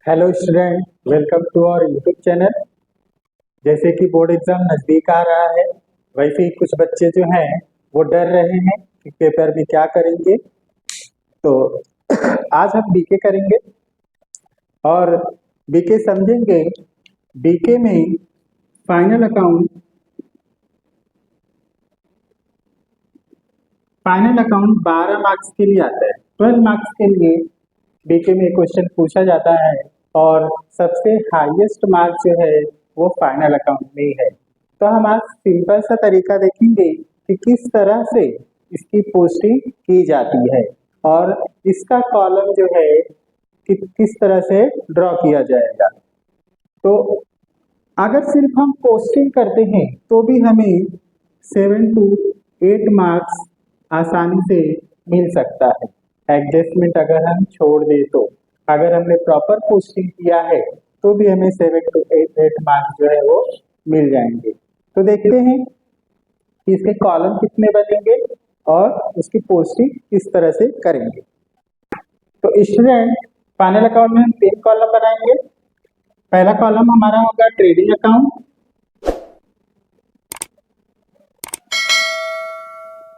Hello student, welcome to our YouTube channel. जैसे कि board exam नज़दीक आ रहा है, वैसे ही कुछ बच्चे जो हैं वो डर रहे हैं कि पेपर में क्या करेंगे। तो आज हम बीके करेंगे और बीके समझेंगे। बीके में फाइनल अकाउंट 12 मार्क्स के लिए आता है। 12 मार्क्स के लिए बीके में क्वेश्चन पूछा जाता है और सबसे हाईएस्ट मार्क जो है वो फाइनल अकाउंट में ही है। तो हम आज सिंपल सा तरीका देखेंगे कि किस तरह से इसकी पोस्टिंग की जाती है और इसका कॉलम जो है कि किस तरह से ड्रॉ किया जाएगा। तो अगर सिर्फ हम पोस्टिंग करते हैं तो भी हमें 7 to 8 मार्क्स आसानी से मिल सकता है। एडजस्टमेंट अगर हम छोड़ दे तो अगर हमने प्रॉपर पोस्टिंग किया है तो भी हमें 7 to 8 मार्क्स जो है वो मिल जाएंगे। तो देखते हैं कि इसके कॉलम कितने बनेंगे और उसकी पोस्टिंग किस तरह से करेंगे। तो स्टूडेंट, फाइनल अकाउंट में हम 3 कॉलम बनाएंगे। पहला कॉलम हमारा होगा ट्रेडिंग अकाउंट,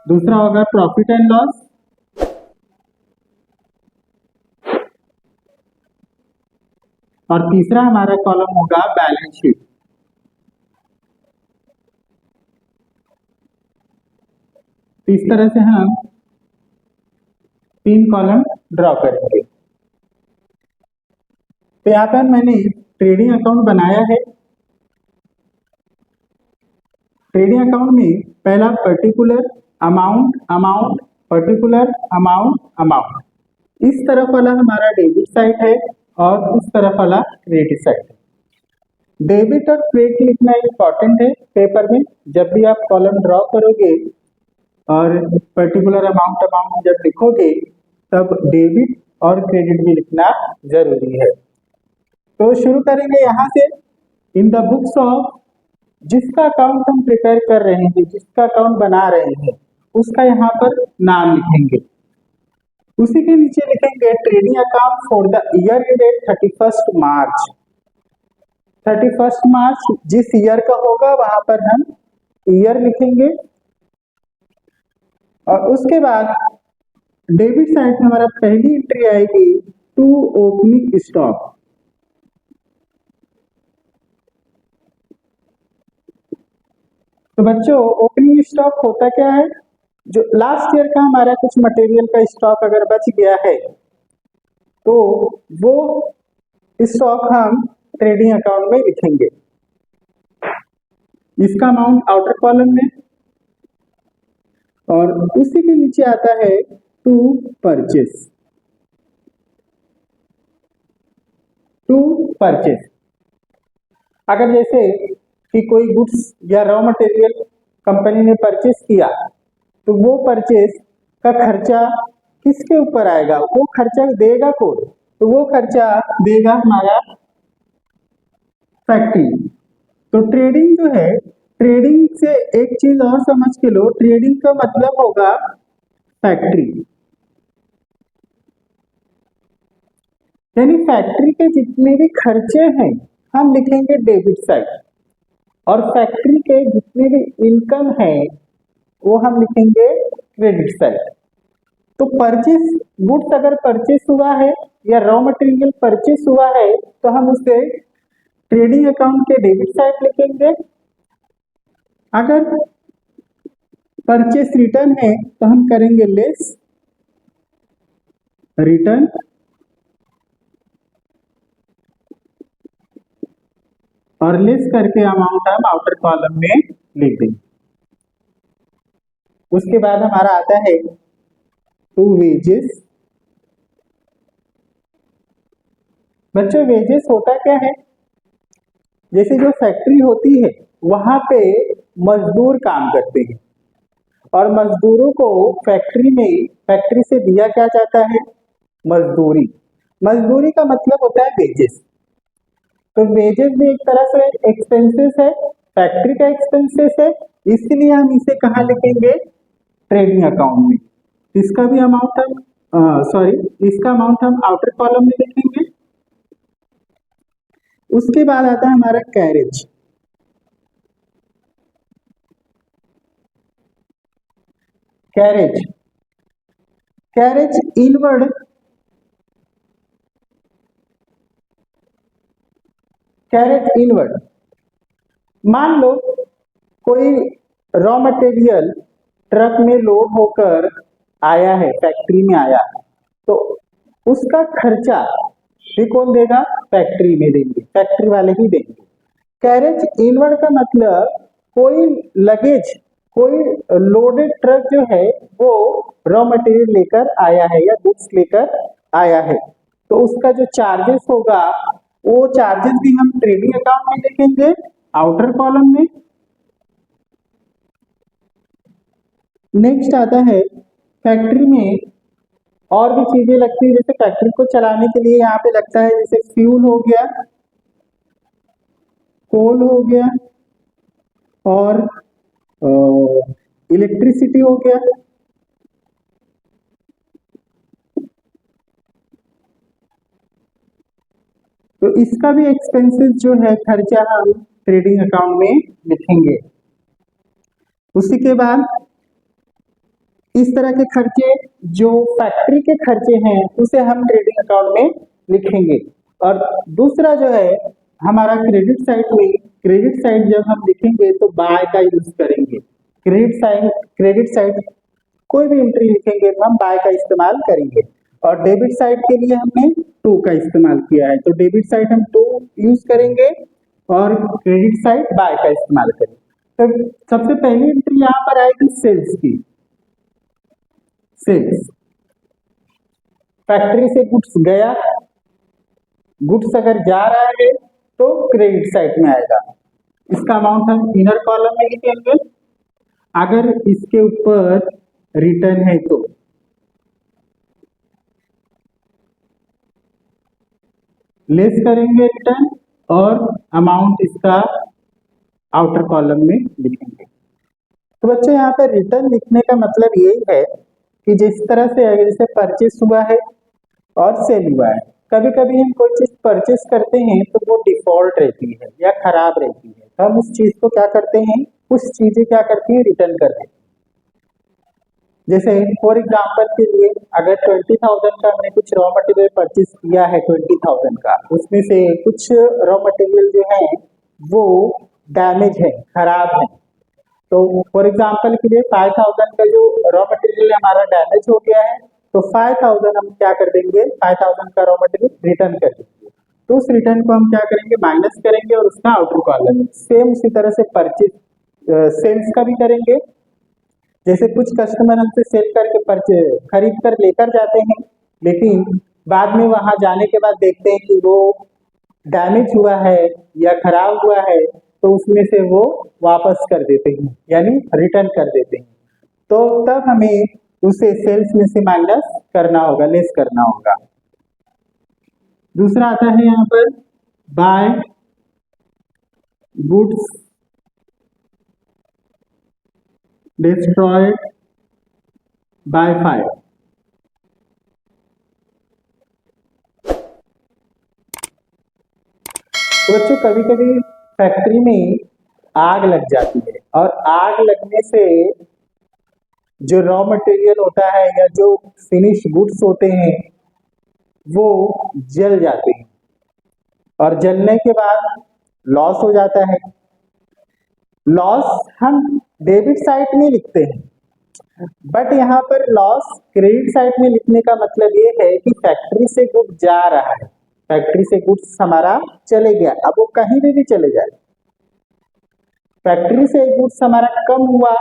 दूसरा होगा प्रॉफिट एंड लॉस, और तीसरा हमारा कॉलम होगा बैलेंस शीट। इस तरह से हम 3 कॉलम ड्रॉ करेंगे। तो यहाँ पर मैंने ट्रेडिंग अकाउंट बनाया है। ट्रेडिंग अकाउंट में पहला particular amount amount particular amount amount, इस तरफ वाला हमारा डेबिट साइड है और उस तरफ वाला क्रेडिट साइड है। डेबिट और क्रेडिट लिखना इंपॉर्टेंट है पेपर में। जब भी आप कॉलम ड्रॉ करोगे और पर्टिकुलर अमाउंट अमाउंट जब लिखोगे तब डेबिट और क्रेडिट भी लिखना जरूरी है। तो शुरू करेंगे यहाँ से। इन द बुक्स ऑफ, जिसका अकाउंट हम प्रिपेयर कर रहे हैं, जिसका अकाउंट बना रहे हैं, उसका यहाँ पर नाम लिखेंगे। उसी के नीचे लिखेंगे trading account for the year ended 31 मार्च। 31 मार्च जिस ईयर का होगा वहां पर हम ईयर लिखेंगे। और उसके बाद डेबिट साइड में हमारा पहली एंट्री आएगी टू ओपनिंग स्टॉक। तो बच्चों, ओपनिंग स्टॉक होता क्या है? जो लास्ट ईयर का हमारा कुछ मटेरियल का स्टॉक अगर बच गया है तो वो स्टॉक हम ट्रेडिंग अकाउंट में लिखेंगे। इसका अमाउंट आउटर कॉलम में, और उसी के नीचे आता है टू परचेस। टू परचेस, अगर जैसे कि कोई गुड्स या रॉ मटेरियल कंपनी ने परचेस किया तो वो परचेस का खर्चा किसके ऊपर आएगा? वो खर्चा देगा कौन? तो वो खर्चा देगा हमारा फैक्ट्री। तो ट्रेडिंग जो है, ट्रेडिंग से एक चीज और समझ के लो, ट्रेडिंग का मतलब होगा फैक्ट्री। यानी फैक्ट्री के जितने भी खर्चे हैं हम लिखेंगे डेबिट साइड, और फैक्ट्री के जितने भी इनकम है वो हम लिखेंगे क्रेडिट साइड। तो परचेस, गुड्स अगर परचेस हुआ है या रॉ मटेरियल परचेस हुआ है तो हम उसे ट्रेडिंग अकाउंट के डेबिट साइड लिखेंगे। अगर परचेस रिटर्न है तो हम करेंगे लेस रिटर्न, और लेस करके अमाउंट हम आउटर कॉलम में लिख देंगे। उसके बाद हमारा आता है टू वेजेस। बच्चों, वेजेस होता क्या है? जैसे जो फैक्ट्री होती है वहां पे मजदूर काम करते हैं और मजदूरों को फैक्ट्री से दिया क्या जाता है? मजदूरी। मजदूरी का मतलब होता है वेजेस। तो वेजेस भी एक तरह से एक्सपेंसेस है, फैक्ट्री का एक्सपेंसेस है, इसलिए हम इसे कहाँ लिखेंगे? ट्रेडिंग अकाउंट में। इसका भी अमाउंट हम इसका अमाउंट हम आउटर कॉलम में लिखेंगे। उसके बाद आता है हमारा carriage. Carriage carriage inward, carriage inward. मान लो कोई रॉ मटेरियल ट्रक में लोड होकर आया है, फैक्ट्री में आया है, तो उसका खर्चा भी कौन देगा? फैक्ट्री में देंगे, फैक्ट्री वाले ही देंगे। कैरेज इनवर्ड का मतलब कोई लगेज, कोई लोडेड ट्रक जो है वो रॉ मटेरियल लेकर आया है या गुड्स लेकर आया है, तो उसका जो चार्जेस होगा वो चार्जेस भी हम ट्रेडिंग अकाउंट में लिखेंगे आउटर कॉलम में। नेक्स्ट आता है फैक्ट्री में और भी चीजें लगती है, जैसे फैक्ट्री को चलाने के लिए यहाँ पे लगता है जैसे फ्यूल हो गया, कोल हो गया और इलेक्ट्रिसिटी हो गया। तो इसका भी एक्सपेंसेस जो है खर्चा हम ट्रेडिंग अकाउंट में लिखेंगे। उसी के बाद इस तरह के खर्चे जो फैक्ट्री के खर्चे हैं उसे हम ट्रेडिंग अकाउंट में लिखेंगे। और दूसरा जो है हमारा क्रेडिट साइड में, क्रेडिट साइड जब हम लिखेंगे तो बाय का यूज करेंगे। क्रेडिट साइड कोई भी एंट्री लिखेंगे तो हम बाय का इस्तेमाल करेंगे। और डेबिट साइड के लिए हमने टू का इस्तेमाल किया है, तो डेबिट साइड हम टू यूज करेंगे और क्रेडिट साइड बाय का इस्तेमाल करेंगे। तो सबसे पहली एंट्री यहाँ पर आएगी सेल्स की। सेल्स, फैक्ट्री से गुड्स गया, गुड्स अगर जा रहा है तो क्रेडिट साइड में आएगा, इसका अमाउंट हम इनर कॉलम में लिखेंगे। अगर इसके ऊपर रिटर्न है तो लेस करेंगे रिटर्न और अमाउंट इसका आउटर कॉलम में लिखेंगे। तो बच्चों यहाँ पर रिटर्न लिखने का मतलब यही है कि जिस तरह से अगर जैसे परचेस हुआ है और सेल हुआ है, कभी कभी हम कोई चीज परचेस करते हैं तो वो डिफॉल्ट रहती है या खराब रहती है, तो हम उस चीज को क्या करते हैं, कुछ चीजें क्या करती है, रिटर्न कर देते हैं। जैसे फॉर एग्जाम्पल के लिए अगर 20,000 का हमने कुछ रॉ मटेरियल परचेस किया है, 20,000 का, उसमें से कुछ रॉ मटेरियल जो है वो डैमेज है, खराब है, तो फॉर एग्जाम्पल के लिए 5,000 का जो रॉ मटेरियल हमारा डैमेज हो गया है, तो 5,000 हम क्या कर देंगे, 5,000 का रॉ मटेरियल रिटर्न कर देंगे। तो उस रिटर्न को हम क्या करेंगे, माइनस करेंगे और उसका आउटर कॉलम सेम उसी तरह से परचेज सेल्स का भी करेंगे। जैसे कुछ कस्टमर हमसे सेल करके खरीद कर लेकर जाते हैं, लेकिन बाद में वहां जाने के बाद देखते हैं कि वो डैमेज हुआ है या खराब हुआ है, तो उसमें से वो वापस कर देते हैं यानी रिटर्न कर देते हैं। तो तब हमें उसे सेल्स में से माइनस करना होगा, लेस करना होगा। दूसरा आता है यहाँ पर by goods destroyed by fire. तो बच्चों कभी कभी फैक्ट्री में आग लग जाती है और आग लगने से जो रॉ मटेरियल होता है या जो फिनिश गुड्स होते हैं वो जल जाते हैं और जलने के बाद लॉस हो जाता है। लॉस हम डेबिट साइड में लिखते हैं, बट यहाँ पर लॉस क्रेडिट साइड में लिखने का मतलब ये है कि फैक्ट्री से गुड जा रहा है, फैक्ट्री से गुड्स हमारा चले गया, अब वो कहीं भी चले जाए, फैक्ट्री से गुड्स हमारा कम हुआ,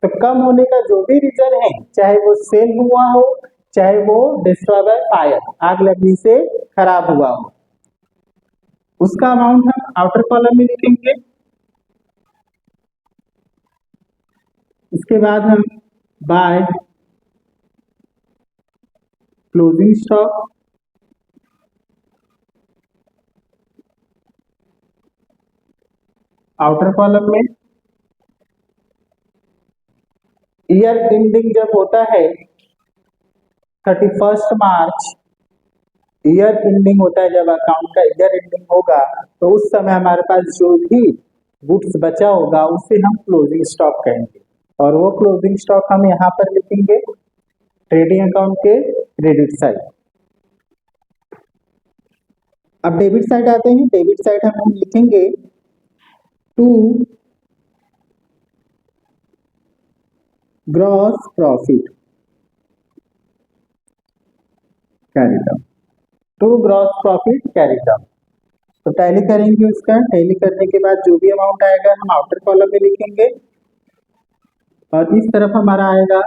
तो कम होने का जो भी रीजन है, चाहे वो सेल हुआ हो, चाहे वो डिस्ट्रॉय बाय फायर, आग लगने से खराब हुआ हो, उसका अमाउंट हम आउटर कॉलम में लिखेंगे। इसके बाद हम by closing stock, outer column में। ईयर एंडिंग जब होता है 31 मार्च ईयर एंडिंग होता है, जब अकाउंट का ईयर एंडिंग होगा तो उस समय हमारे पास जो भी गुड्स बचा होगा उसे हम क्लोजिंग स्टॉक कहेंगे, और वो क्लोजिंग स्टॉक हम यहाँ पर लिखेंगे ट्रेडिंग अकाउंट के क्रेडिट साइड। अब डेबिट साइड आते हैं। डेबिट साइड हम लिखेंगे to gross profit carried out, to gross profit carried out. तो टैली करेंगे उसका, टैली करने के बाद जो भी अमाउंट आएगा हम आउटर कॉलम में लिखेंगे, और इस तरफ हमारा आएगा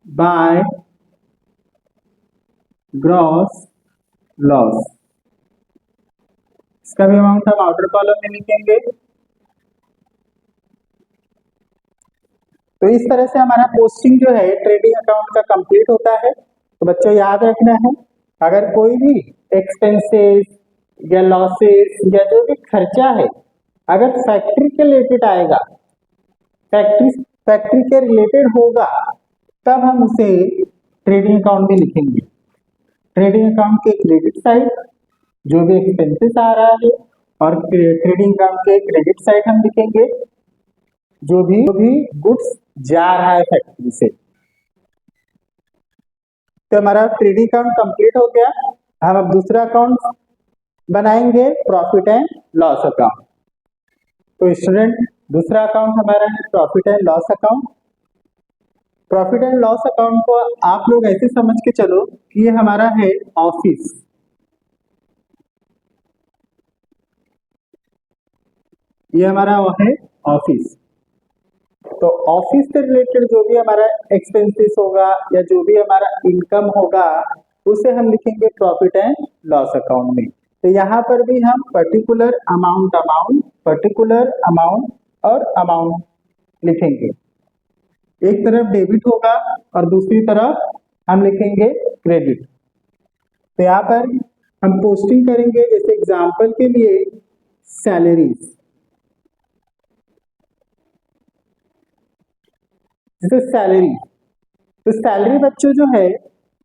बाय ग्रॉस लॉस, इसका भी अमाउंट हम आउटर कॉलम में लिखेंगे। तो इस तरह से हमारा पोस्टिंग जो है ट्रेडिंग अकाउंट का कंप्लीट होता है। तो बच्चों याद रखना है, अगर कोई भी एक्सपेंसेस या लॉसेस या जो भी खर्चा है अगर फैक्ट्री के रिलेटेड आएगा, फैक्ट्री के रिलेटेड होगा, तब हम उसे ट्रेडिंग अकाउंट में लिखेंगे। ट्रेडिंग अकाउंट के क्रेडिट साइड जो भी एक्सपेंसेस आ रहा है, और ट्रेडिंग अकाउंट के क्रेडिट साइड हम लिखेंगे जो भी गुड्स जा रहा है फैक्ट्री से। तो हमारा ट्रेडिंग अकाउंट कंप्लीट हो गया। हम अब दूसरा अकाउंट बनाएंगे प्रॉफिट एंड लॉस अकाउंट। तो स्टूडेंट दूसरा अकाउंट हमारा है profit and loss account. Profit and loss account को आप लोग ऐसे समझ के चलो कि ये हमारा है ऑफिस, ये हमारा है ऑफिस। तो ऑफिस से रिलेटेड जो भी हमारा एक्सपेंसेस होगा या जो भी हमारा इनकम होगा उसे हम लिखेंगे प्रॉफिट एंड लॉस अकाउंट में। तो यहाँ पर भी हम पर्टिकुलर अमाउंट और अमाउंट लिखेंगे। एक तरफ डेबिट होगा और दूसरी तरफ हम लिखेंगे क्रेडिट। तो यहाँ पर हम पोस्टिंग करेंगे, जैसे एग्जांपल के लिए सैलरीज, जैसे सैलरी। तो सैलरी बच्चों जो है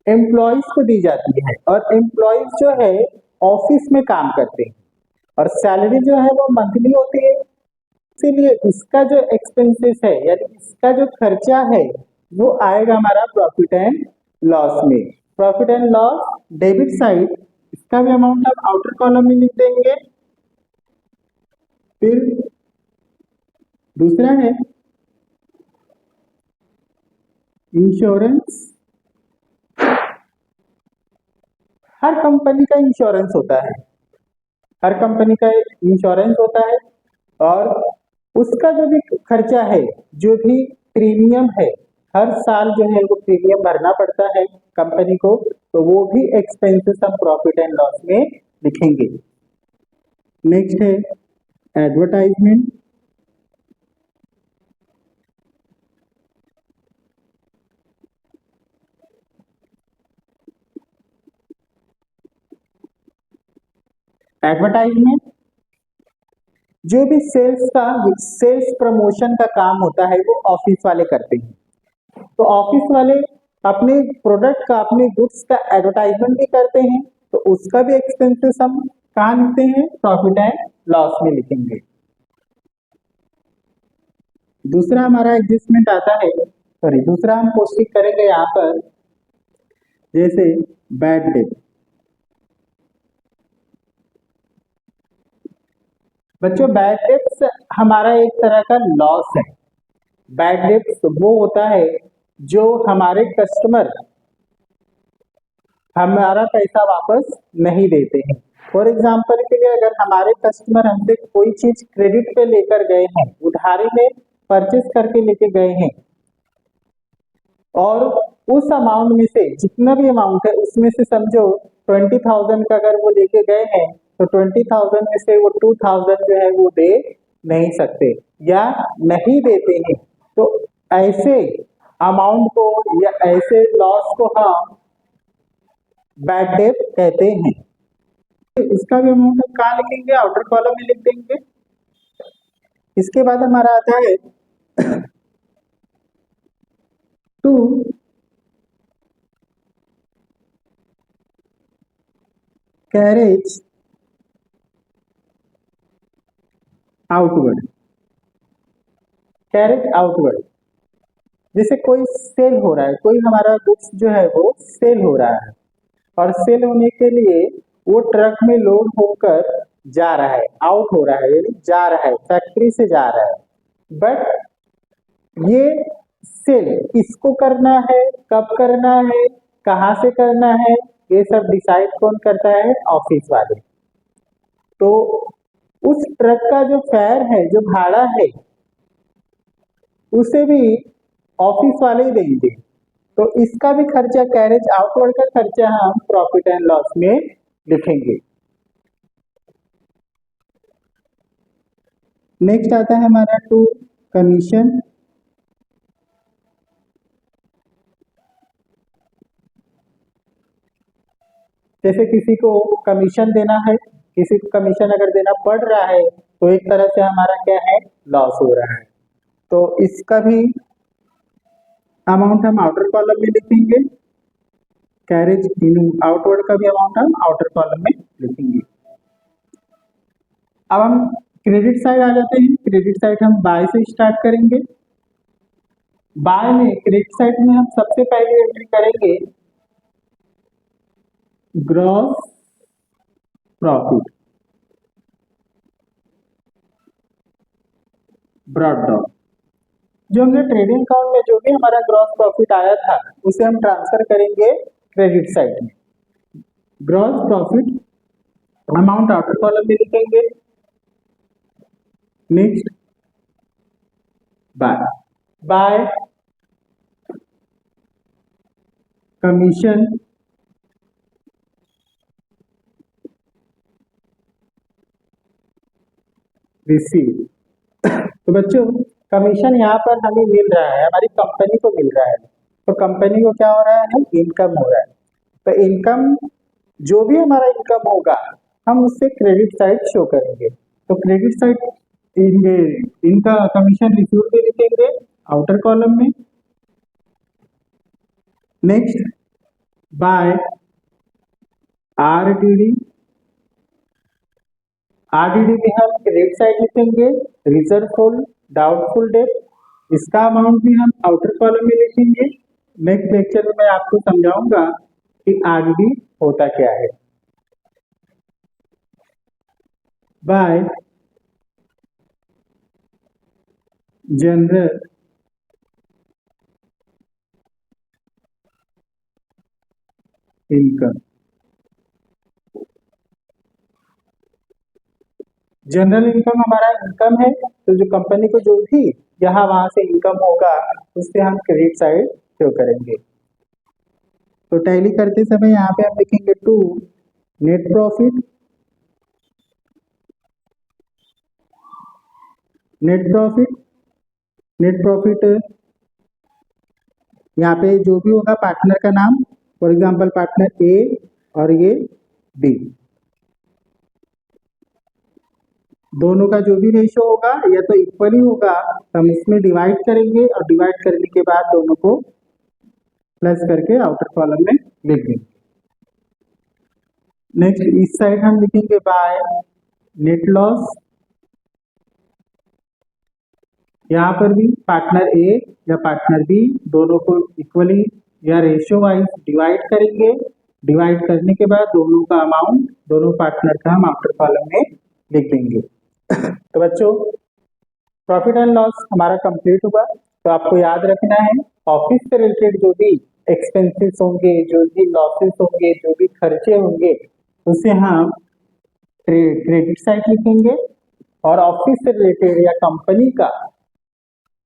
एम्प्लॉयज को दी जाती है, और एम्प्लॉयज जो है ऑफिस में काम करते हैं, और सैलरी जो है वो मंथली होती है। इसीलिए इसका जो एक्सपेंसेस है यानी इसका जो खर्चा है वो आएगा हमारा प्रॉफिट एंड लॉस में। Profit and loss debit side, इसका भी अमाउंट हम आउटर कॉलम में लिख देंगे। फिर दूसरा है इंश्योरेंस। हर कंपनी का इंश्योरेंस होता है, हर कंपनी का इंश्योरेंस होता है, और उसका जो भी खर्चा है, जो भी प्रीमियम है, हर साल जो है वो प्रीमियम भरना पड़ता है कंपनी को, तो वो भी एक्सपेंसेस हम प्रॉफिट एंड लॉस में लिखेंगे। नेक्स्ट है एडवर्टाइजमेंट। एडवर्टाइजमेंट जो भी सेल्स प्रमोशन का काम होता है वो ऑफिस वाले करते हैं। तो ऑफिस वाले अपने प्रोडक्ट का, अपने गुड्स का एडवर्टाइजमेंट भी करते हैं, तो उसका भी एक्सपेंसेस हम कहाँ लिखते हैं, प्रॉफिट एंड लॉस में लिखेंगे। दूसरा हमारा एडजस्टमेंट आता है, सॉरी दूसरा हम पोस्टिंग करेंगे यहाँ पर, जैसे बैड डेट। बच्चों बैड डेट्स हमारा एक तरह का लॉस है। बैड डेट्स वो होता है जो हमारे कस्टमर हमारा पैसा वापस नहीं देते हैं। फॉर एग्जाम्पल के लिए अगर हमारे कस्टमर हमसे कोई चीज क्रेडिट पे लेकर गए हैं, उधारी में परचेस करके लेके गए हैं, और उस अमाउंट में से जितना भी अमाउंट है उसमें से समझो 20,000 का अगर वो लेके गए हैं, तो 20,000 में से वो 2,000 जो है वो दे नहीं सकते या नहीं देते हैं। तो ऐसे अमाउंट को या ऐसे लॉस को हम बैड डेट कहते हैं। इसका भी अमाउंट हम कहाँ लिखेंगे, आउटर कॉलम में लिख देंगे। इसके बाद हमारा आता है to, 2 carriage outward, carriage outward, जैसे कोई सेल हो रहा है, कोई हमारा गुड्स जो है वो सेल हो रहा है और सेल होने के लिए वो ट्रक में लोड होकर जा रहा है, आउट हो रहा है, यानी जा रहा है, फैक्ट्री से जा रहा है। बट ये सेल किसको करना है, कब करना है, कहाँ से करना है, ये सब डिसाइड कौन करता है? ऑफिस वाले। तो उस ट्रक का जो फेयर है, जो भाड़ा है, उसे भी ऑफिस वाले ही देंगे। तो इसका भी खर्चा, कैरेज आउटवर्ड का खर्चा हम प्रॉफिट एंड लॉस में लिखेंगे। नेक्स्ट आता है हमारा टू कमीशन। जैसे किसी को कमीशन देना है, किसी को कमीशन अगर देना पड़ रहा है तो एक तरह से हमारा क्या है? लॉस हो रहा है। तो इसका भी अमाउंट हम आउटर कॉलम में लिखेंगे, कैरेज इन आउटवर्ड का भी अमाउंट हम आउटर कॉलम में लिखेंगे। अब हम क्रेडिट साइड आ जाते हैं। क्रेडिट साइड हम बाय से स्टार्ट करेंगे। बाय में, क्रेडिट साइड में हम सबसे पहले एंट्री करेंगे ग्रॉस प्रॉफिट, ब्रॉट डाउन। जो हमने ट्रेडिंग अकाउंट में जो भी हमारा ग्रॉस प्रॉफिट आया था उसे हम ट्रांसफर करेंगे क्रेडिट साइड में। Gross profit amount outer column में लिखेंगे। Next by, by commission receive. तो बच्चों, कमीशन यहाँ पर हमें मिल रहा है, हमारी कंपनी को मिल रहा है। तो कंपनी को क्या हो रहा है? इनकम हो रहा है। तो इनकम, जो भी हमारा इनकम होगा हम उससे क्रेडिट साइड शो करेंगे। तो क्रेडिट साइड इनका कमीशन रिसीव पे लिखेंगे आउटर कॉलम में। नेक्स्ट बाय आरडीडी, आरडीडी में हम क्रेडिट साइड लिखेंगे रिजर्व फॉर डाउटफुल डेट, इसका अमाउंट भी हम आउटर कॉलम में लिखेंगे। नेक्स्ट लेक्चर में मैं आपको समझाऊंगा कि आरडीडी होता क्या है। Bye general income, general income हमारा इनकम है। तो जो कंपनी को जो भी यहाँ वहां से इनकम होगा उससे हम क्रेडिट साइड शो करेंगे। तो टैली करते समय यहाँ पे हम लिखेंगे to net profit, net profit, net profit यहाँ पे जो भी होगा पार्टनर का नाम, फॉर एग्जांपल पार्टनर ए और ये बी, दोनों का जो भी रेशियो होगा या तो इक्वली होगा तो हम इसमें डिवाइड करेंगे और डिवाइड करने के बाद दोनों को प्लस करके आउटर कॉलम में लिख देंगे। नेक्स्ट इस साइड हम लिखेंगे बाय नेट लॉस, यहाँ पर भी पार्टनर ए या पार्टनर बी दोनों को इक्वली या रेशियो वाइज डिवाइड करेंगे। डिवाइड करने के बाद दोनों का अमाउंट, दोनों पार्टनर का हम आउटर कॉलम में लिख देंगे। तो बच्चों, प्रॉफिट एंड लॉस हमारा कंप्लीट हुआ। तो आपको याद रखना है ऑफिस से रिलेटेड जो भी एक्सपेंसेस होंगे, जो भी लॉसेस होंगे, जो भी खर्चे होंगे उसे हम क्रेडिट साइड लिखेंगे और ऑफिस से रिलेटेड या कंपनी का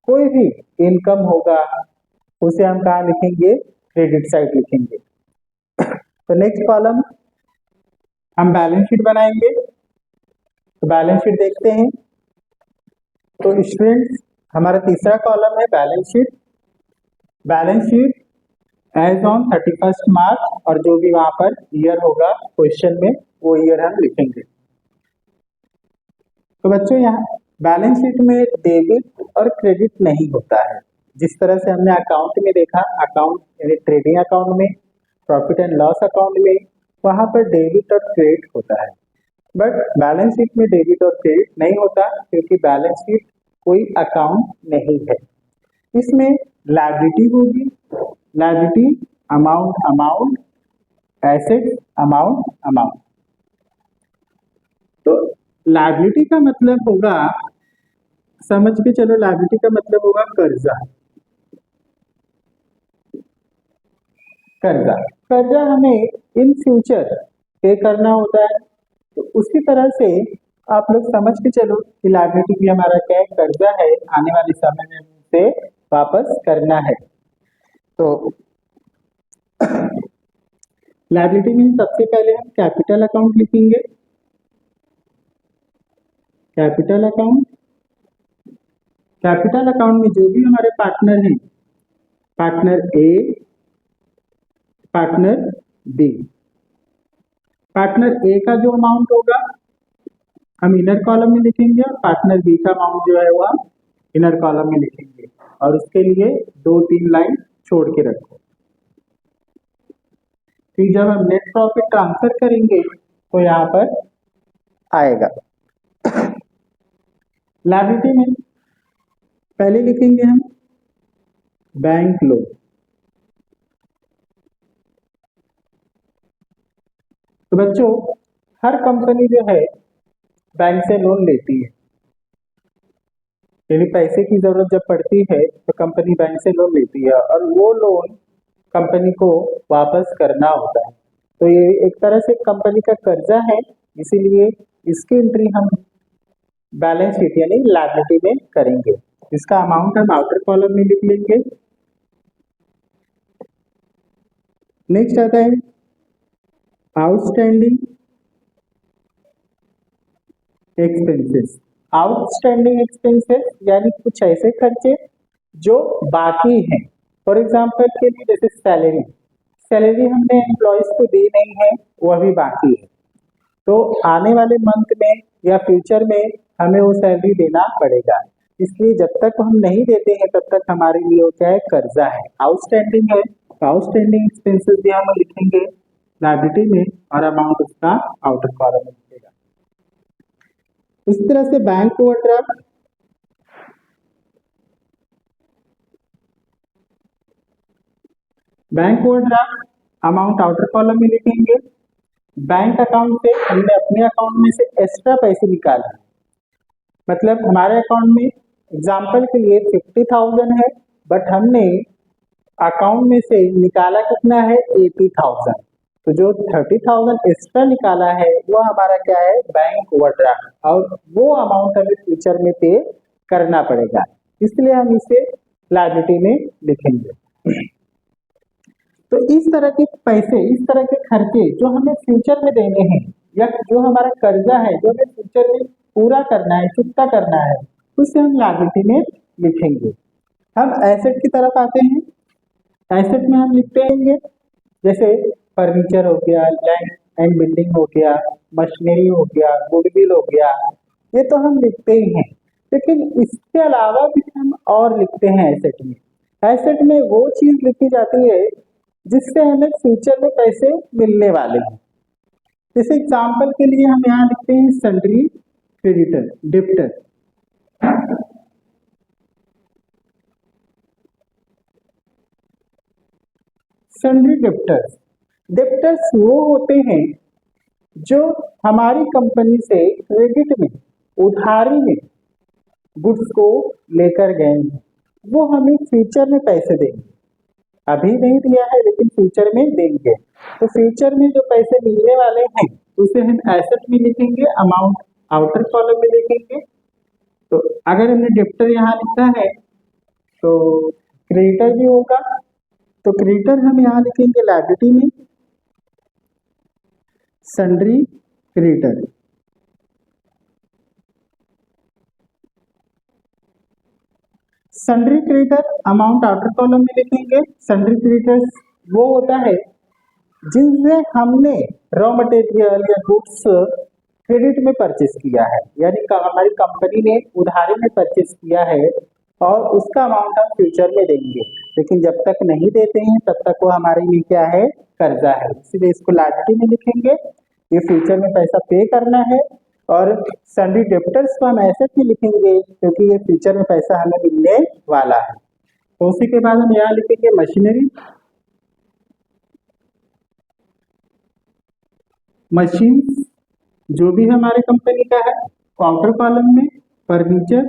कोई भी इनकम होगा उसे हम कहाँ लिखेंगे? क्रेडिट साइड लिखेंगे। तो नेक्स्ट कॉलम हम बैलेंस शीट बनाएंगे। तो बैलेंस शीट देखते हैं। तो स्टूडेंट्स, हमारा तीसरा कॉलम है balance sheet. Balance sheet as on 31 March और जो भी वहां पर ईयर होगा क्वेश्चन में वो ईयर हम लिखेंगे। तो बच्चों, यहाँ बैलेंस शीट में डेबिट और क्रेडिट नहीं होता है। जिस तरह से हमने अकाउंट में देखा, अकाउंट यानी ट्रेडिंग अकाउंट में, प्रॉफिट एंड लॉस अकाउंट में वहाँ पर डेबिट और क्रेडिट होता है, बट बैलेंस शीट में डेबिट और क्रेडिट नहीं होता क्योंकि बैलेंस शीट कोई अकाउंट नहीं है। इसमें लायबिलिटी होगी, liability amount amount, asset amount amount. तो लायबिलिटी का मतलब होगा, समझ के चलो, लायबिलिटी का मतलब होगा कर्जा। कर्जा कर्जा हमें इन फ्यूचर पे करना होता है, तो उसी तरह से आप लोग समझ के चलो कि लायबिलिटी भी हमारा क्या है, कर्जा है, आने वाले समय में उसे वापस करना है। तो लायबिलिटी में सबसे पहले हम कैपिटल अकाउंट लिखेंगे, कैपिटल अकाउंट। कैपिटल अकाउंट में जो भी हमारे पार्टनर हैं, पार्टनर ए, पार्टनर बी, पार्टनर ए का जो अमाउंट होगा हम इनर कॉलम में लिखेंगे, पार्टनर बी का अमाउंट जो है वह इनर कॉलम में लिखेंगे, और उसके लिए 2-3 लाइन छोड़ के रखो। फिर जब हम नेट प्रॉफिट ट्रांसफर करेंगे तो यहाँ पर आएगा। लायबिलिटी में पहले लिखेंगे हम बैंक लोन। तो बच्चों, हर कंपनी जो है बैंक से लोन लेती है, यानी पैसे की जरूरत जब पड़ती है तो कंपनी बैंक से लोन लेती है, और वो लोन कंपनी को वापस करना होता है। तो ये एक तरह से कंपनी का कर्जा है, इसीलिए इसकी एंट्री हम बैलेंस शीट यानी लायबिलिटी में करेंगे। इसका अमाउंट हम आउटर कॉलम में लिख लेंगे। नेक्स्ट आता है आउटस्टैंडिंग एक्सपेंसेस। आउटस्टैंडिंग एक्सपेंसेस यानी कुछ ऐसे खर्चे जो बाकी हैं। फॉर एग्जाम्पल के लिए जैसे सैलरी, सैलरी हमने एम्प्लॉयज को दी नहीं है, वह भी बाकी है, तो आने वाले मंथ में या फ्यूचर में हमें वो सैलरी देना पड़ेगा। इसलिए जब तक हम नहीं देते हैं तब तक हमारे लिए वो क्या है, कर्जा है, आउटस्टैंडिंग है। तो आउटस्टैंडिंग एक्सपेंसेस भी हम लिखेंगे लायबिलिटी में, और अमाउंट उसका आउटर कॉलम में लिखेगा। इस तरह से bank overdraft, bank overdraft amount outer column में लिखेंगे। बैंक अकाउंट से हमने अपने अकाउंट में से एक्स्ट्रा पैसे निकाले, मतलब हमारे अकाउंट में एग्जाम्पल के लिए 50,000 है, बट हमने अकाउंट में से निकाला कितना है, 80,000। तो जो 30,000 एक्स्ट्रा निकाला है वो हमारा क्या है, बैंक ओवरड्राफ्ट, और वो अमाउंट हमें फ्यूचर में पे करना पड़ेगा, इसलिए हम इसे लायबिलिटी में लिखेंगे। तो इस तरह के पैसे, इस तरह के खर्चे जो हमें फ्यूचर में देने हैं, या जो हमारा कर्जा है जो हमें फ्यूचर में पूरा करना है, चुकता करना है, उसे हम लायबिलिटी में लिखेंगे। हम एसेट की तरफ आते हैं। एसेट में हम लिखते हैं जैसे फर्नीचर हो गया, लैंड एंड बिल्डिंग हो गया, मशीनरी हो गया, गुडविल हो गया, ये तो हम लिखते ही हैं, लेकिन इसके अलावा भी हम और लिखते हैं एसेट में। एसेट में वो चीज लिखी जाती है जिससे हमें फ्यूचर में पैसे मिलने वाले हैं। जैसे एग्जाम्पल के लिए हम यहाँ लिखते हैं sundry creditor, debtor. Sundry debtors, debtors वो होते हैं जो हमारी कंपनी से क्रेडिट में, उधारी में गुड्स को लेकर गए हैं, वो हमें फ्यूचर में पैसे देंगे। अभी नहीं दिया है लेकिन फ्यूचर में देंगे, तो फ्यूचर में जो पैसे मिलने वाले हैं उसे हम एसेट में लिखेंगे, अमाउंट आउटर कॉलम में लिखेंगे। तो अगर हमने डेब्टर यहाँ लिखा है तो क्रेडिटर भी होगा, तो क्रेडिटर हम यहाँ लिखेंगे लायबिलिटी में, sundry creditor. Sundry creditor amount outer column में लिखेंगे। सन्ड्री क्रेडिटर्स वो होता है जिनसे हमने रॉ मटेरियल या गुड्स क्रेडिट में परचेस किया है, यानी हमारी कंपनी ने उधारी में परचेस किया है और उसका अमाउंट हम फ्यूचर में देंगे, लेकिन जब तक नहीं देते हैं तब तक वो हमारे लिए क्या है, कर्जा है, इसलिए इसको लायबिलिटी में लिखेंगे। ये फ्यूचर में पैसा पे करना है। और सन्डी डेप्टर्स को हम एसेट में लिखेंगे क्योंकि ये फ्यूचर में पैसा हमें मिलने वाला है। तो उसी के बाद हम यहाँ लिखेंगे मशीनरी। मशीन जो भी हमारे कंपनी का है, आउटर कॉलम में फर्नीचर,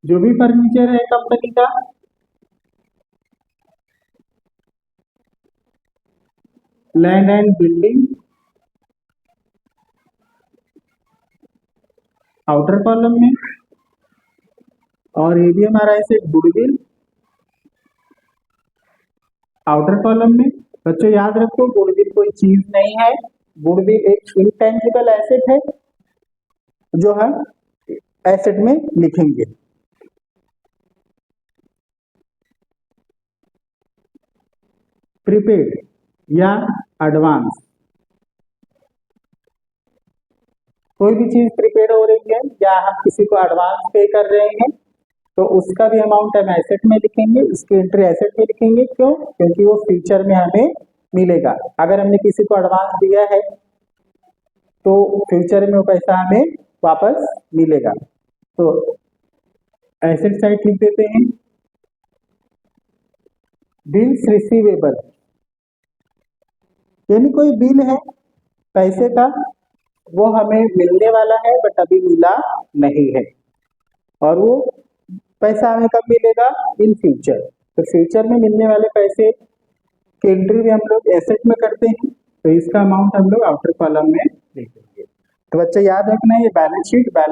जो भी फर्नीचर है कंपनी का, land and building outer column में, और ये भी हमारा ऐसे गुडविल आउटर कॉलम में। बच्चों याद रखो, गुडविल कोई चीज नहीं है, गुडविल एक इनटेंजिबल एसेट है जो हम एसेट में लिखेंगे। प्रीपेड या एडवांस, कोई भी चीज प्रीपेड हो रही है या हम किसी को एडवांस पे कर रहे हैं तो उसका भी अमाउंट हम एसेट में लिखेंगे, उसकी एंट्री एसेट में लिखेंगे। क्यों? क्योंकि वो फ्यूचर में हमें मिलेगा। अगर हमने किसी को एडवांस दिया है तो फ्यूचर में वो पैसा हमें वापस मिलेगा। तो एसेट साइड लिख देते हैं। बिल्स रिसीवेबल, यानी कोई बिल है पैसे का, वो हमें मिलने वाला है बट अभी मिला नहीं है, और वो पैसा हमें कब मिलेगा? In future. तो फ्यूचर में मिलने वाले पैसे की एंट्री भी हम लोग एसेट में करते हैं, तो इसका अमाउंट हम लोग आउटर कॉलम में लिखेंगे। तो बच्चे याद रखना है ये बैलेंस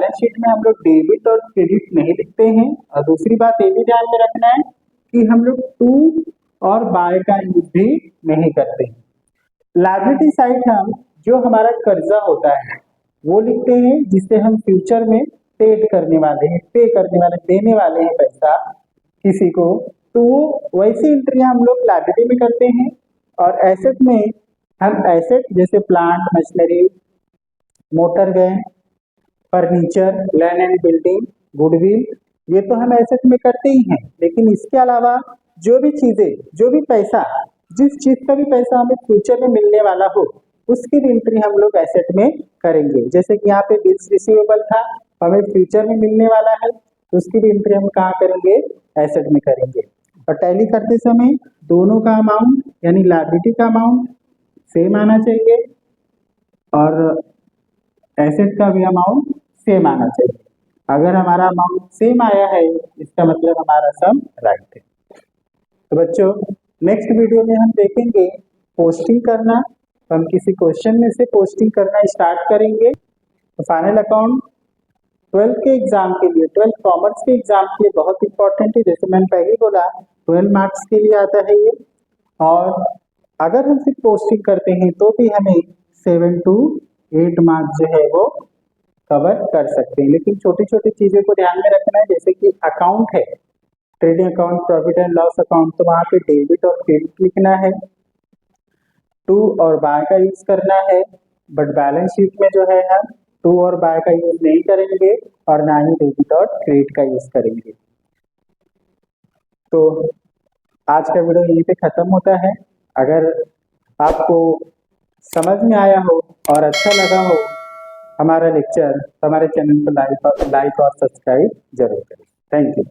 शीट में हम लोग डेबिट और क्रेडिट नहीं लिखते हैं। और दूसरी बात ये भी ध्यान में रखना है कि हम लोग टू और बाय का यूज भी नहीं करते हैं। लायबिलिटी साइड हम जो हमारा कर्जा होता है वो लिखते हैं जिससे हम फ्यूचर में पेड करने वाले हैं, देने वाले हैं पैसा किसी को, तो वैसी एंट्री हम लोग लायबिलिटी में करते हैं। और एसेट में हम एसेट जैसे plant, machinery, motor van, furniture, land and building, goodwill, ये तो हम एसेट में करते ही हैं। लेकिन इसके अलावा जो भी चीजें, जो भी पैसा, जिस चीज का भी पैसा हमें फ्यूचर में मिलने वाला हो उसकी भी एंट्री हम लोग एसेट में करेंगे। जैसे कि यहाँ पे बिल्स रिसीवेबल था, हमें फ्यूचर में मिलने वाला है, तो उसकी भी एंट्री हम कहाँ करेंगे? एसेट में करेंगे। और टैली करते समय दोनों का अमाउंट यानी लायबिलिटी का अमाउंट सेम आना चाहिए और एसेट का भी अमाउंट सेम आना चाहिए। अगर हमारा अमाउंट सेम आया है इसका मतलब हमारा सम राइट है। तो बच्चों नेक्स्ट वीडियो में हम देखेंगे पोस्टिंग करना। तो हम किसी क्वेश्चन में से पोस्टिंग करना स्टार्ट करेंगे। तो फाइनल अकाउंट 12 के एग्जाम के लिए, 12 कॉमर्स के एग्जाम के लिए बहुत इंपॉर्टेंट है। जैसे मैंने पहले बोला 12 मार्क्स के लिए आता है ये, और अगर हम सिर्फ पोस्टिंग करते हैं तो भी हमें 7 to 8 मार्क्स जो है वो कवर कर सकते हैं। लेकिन छोटी छोटी चीज़ों को ध्यान में रखना है, जैसे कि अकाउंट है, trading account, profit and loss account, तो वहाँ पे डेबिट और क्रेडिट लिखना है, टू और बाय का यूज करना है। बट बैलेंस शीट में जो है हम टू और बाय का यूज नहीं करेंगे और ना ही डेबिट और क्रेडिट का यूज करेंगे। तो आज का वीडियो यहीं पे खत्म होता है। अगर आपको समझ में आया हो और अच्छा लगा हो हमारा लेक्चर, तो हमारे चैनल को लाइक और सब्सक्राइब जरूर करें। Thank you.